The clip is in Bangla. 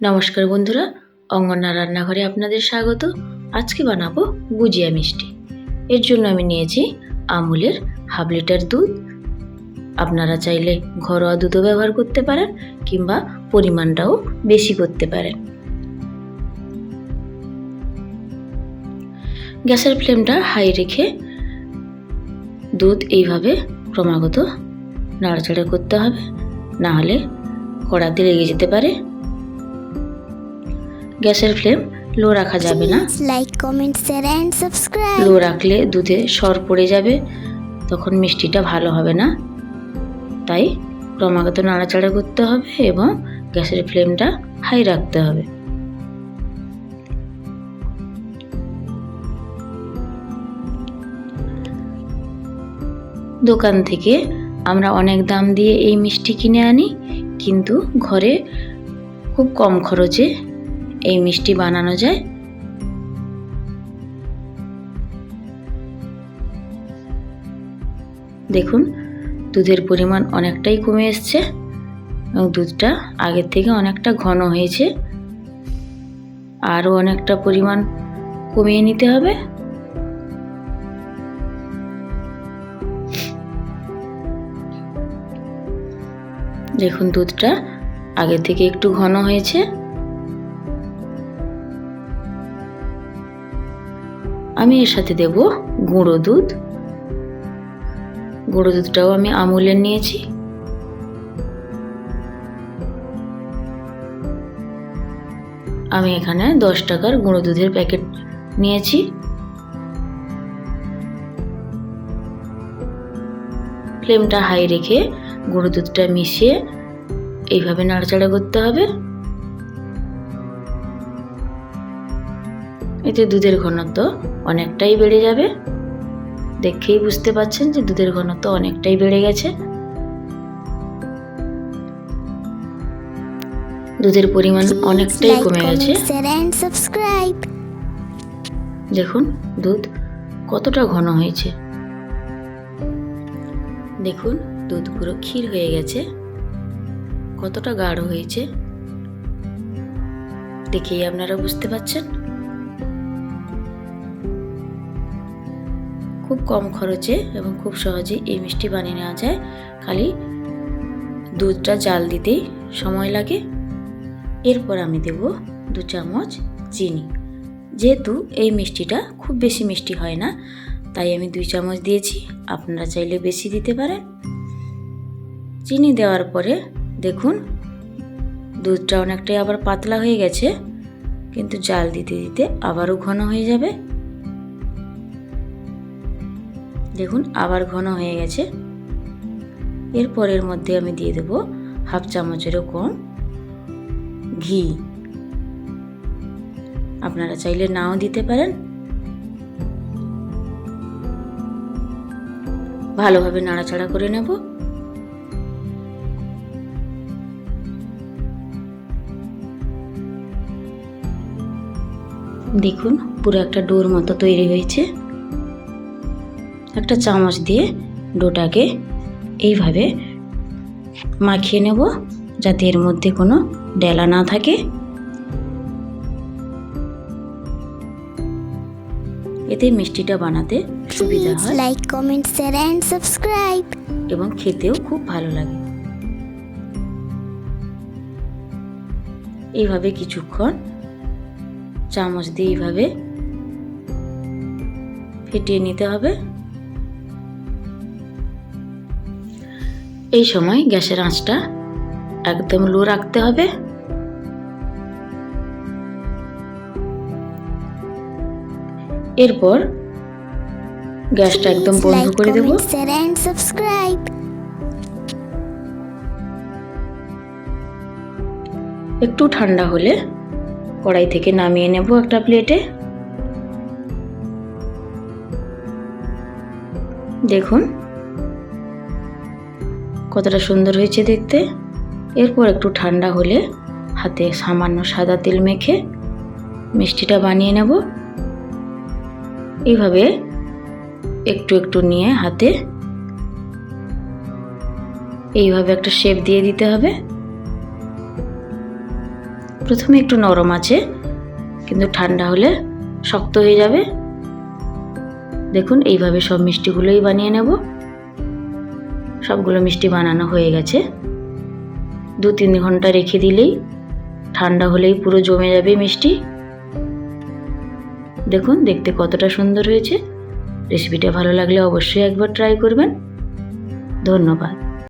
নমস্কার বন্ধুরা, অঙ্গনা রান্নাঘরে আপনাদের স্বাগত। আজকে বানাবো গুজিয়া মিষ্টি। এর জন্য আমি নিয়েছি আমুলের 1/2 লিটার দুধ। আপনারা চাইলে ঘরোয়া দুধও ব্যবহার করতে পারেন কিংবা পরিমাণটাও বেশি করতে পারেন। গ্যাসের ফ্লেমটা হাই রেখে দুধ এইভাবে ক্রমাগত নাড়াচাড়া করতে হবে, না হলে কড়াতে লেগে যেতে পারে। গ্যাসের ফ্লেম লো রাখা যাবে না। Like, comment, share and subscribe. Low রাখলে দুধে সর পড়ে যাবে, তখন মিষ্টিটা ভালো হবে না। তাই ক্রমাগত নাড়াচাড়া করতে হবে এবং গ্যাসের ফ্লেমটা হাই রাখতে হবে। দোকান থেকে আমরা অনেক দাম দিয়ে এই মিষ্টি কিনে আনি, কিন্তু ঘরে খুব কম খরচে এই মিষ্টি বানানো যায়। দেখুন, দুধের পরিমাণ অনেকটাই কমে এসছে এবং দুধটা আগের থেকে অনেকটা ঘন হয়েছে। আরও অনেকটা পরিমাণ কমিয়ে নিতে হবে। দেখুন, দুধটা আগের থেকে একটু ঘন হয়েছে। আমি এর সাথে দেব গুঁড়ো দুধ। গুঁড়ো দুধটাও আমি আমুলের নিয়েছি। আমি এখানে 10 টাকার গুঁড়ো দুধের প্যাকেট নিয়েছি। ফ্লেমটা হাই রেখে গুঁড়ো দুধটা মিশিয়ে এইভাবে নাড়াচাড়া করতে হবে। এতে দুধের ঘনত্ব অনেকটাই বেড়ে যাবে। দেখেই বুঝতে পাচ্ছেন যে দুধের ঘনত্ব অনেকটাই বেড়ে গেছে। দুধের পরিমাণ অনেকটাই কমে গেছে। দেখুন, দুধ কতটা ঘন হয়েছে। দেখুন, দুধ পুরো ক্ষীর হয়ে গেছে, কতটা গাঢ় হয়েছে দেখেই আপনারা বুঝতে পাচ্ছেন। খুব কম খরচে এবং খুব সহজে এই মিষ্টি বানিয়ে নেওয়া যায়। খালি দুধটা জাল দিতেই সময় লাগে। এরপর আমি দেব 2 চামচ চিনি। যেহেতু এই মিষ্টিটা খুব বেশি মিষ্টি হয় না, তাই আমি 2 চামচ দিয়েছি। আপনারা চাইলে বেশি দিতে পারেন। চিনি দেওয়ার পরে দেখুন, দুধটা অনেকটাই আবার পাতলা হয়ে গেছে, কিন্তু জাল দিতে দিতে আবারও ঘন হয়ে যাবে। দেখুন, আবার ঘন হয়ে গেছে। এরপর এর মধ্যে আমি দিয়ে দেব 1/2 চামচেরও কম ঘি। আপনারা চাইলে নাও দিতে পারেন। ভালোভাবে নাড়াচাড়া করে নেব। দেখুন, পুরো একটা ডোর মতো তৈরি হয়েছে। একটা চামচ দিয়ে ডোটাকে এইভাবে মাখিয়ে নেব, যাতে এর মধ্যে কোনো ডেলা না থাকে। এতে মিষ্টিটা বানাতে সুবিধা হয়। Like, comment, share and subscribe. এবং খেতেও খুব ভালো লাগে। এইভাবে কিছুক্ষণ চামচ দিয়ে এইভাবে ফেটিয়ে নিতে হবে। এই সময় গ্যাসের আঁচটা একদম লো রাখতে হবে। এরপর গ্যাসটা একদম বন্ধ করে দেব। একটু ঠান্ডা হলে কড়াই থেকে নামিয়ে নেব একটা প্লেটে। দেখুন কতটা সুন্দর হয়েছে দেখতে। এরপর একটু ঠান্ডা হলে হাতে সামান্য সাদা তেল মেখে মিষ্টিটা বানিয়ে নেব। এইভাবে একটু একটু নিয়ে হাতে এইভাবে একটা শেপ দিয়ে দিতে হবে। প্রথমে একটু নরম আছে, কিন্তু ঠান্ডা হলে শক্ত হয়ে যাবে। দেখুন এইভাবে সব মিষ্টিগুলোই বানিয়ে নেব। সবগুলো মিষ্টি বানানো হয়ে গেছে। 2-3 ঘন্টা রেখে দিলেই ঠান্ডা হলেই পুরো জমে যাবে মিষ্টি। দেখুন দেখতে কতটা সুন্দর হয়েছে। রেসিপিটা ভালো লাগলে অবশ্যই একবার ট্রাই করবেন। ধন্যবাদ।